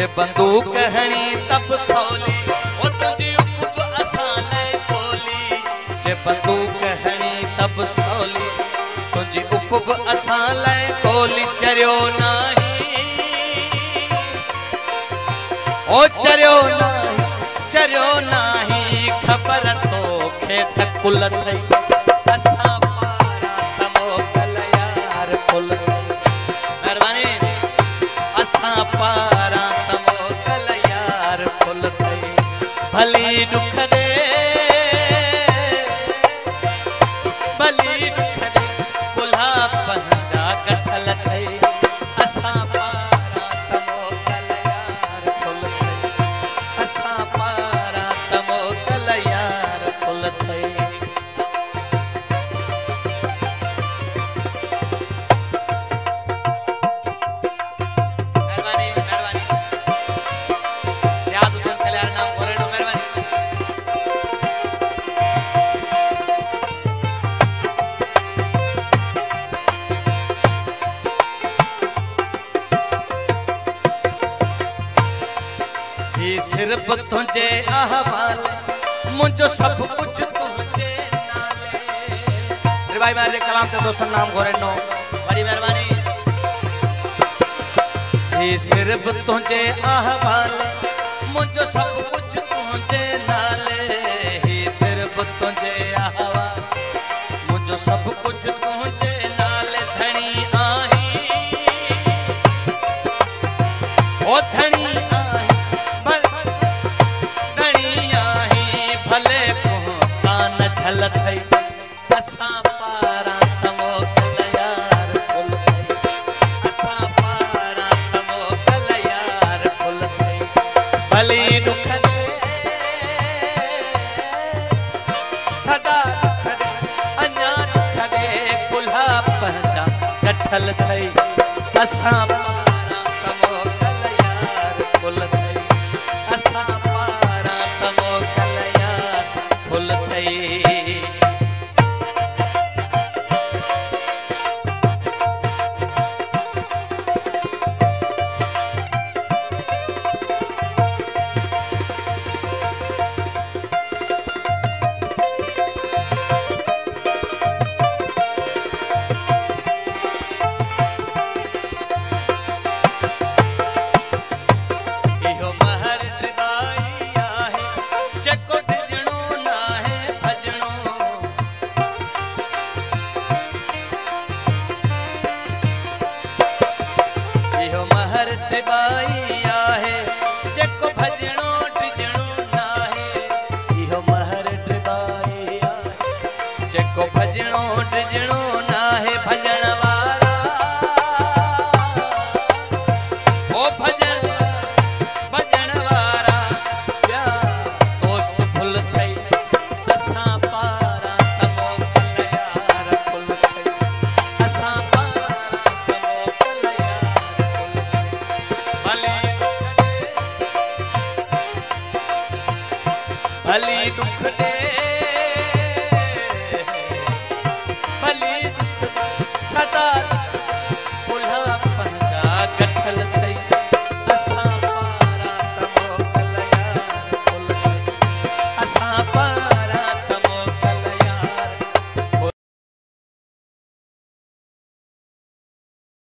जे बंदूक हणी तब सौली ओ तुझी उफ़ असां लाइ बोली जे बंदूक हणी तब सौली तुझी उफ़ असां लाइ गोली चरियो नाही ओ चरियो नाही खबर तोखे त कुल थई असां पारा तमोकल यार कुल मेहरबानी असां पारा तमोकल यार कुल थई भली दुख दे कुल्हा पंहिंजा गठल थई असां पारा तमोकल यार कुल थई असां पारा तमोकल यार कुल थई सिर्फ तुझे अहवाल मुझो सब कुछ तुझे नाले रे भाई मेरे कलाम ते दोस्तन नाम घोरे नो बड़ी मेहरबानी ये सिर्फ तुझे अहवाल मुझो सब कुछ तुझे नाले ये सिर्फ तुझे अहवाल मुझो सब कुछ तुझे नाले धनी आही ओ धनी थई असां पारा तमोकल यार कुल थई असां पारा तमोकल यार कुल थई भली दुख दे सदा दुख दे अञा दुख दे कुल्हा पंहिंजा गठल थई असां पारा तमोकल यार कुल थई असां पारा तमोकल यार कुल थई भली दुख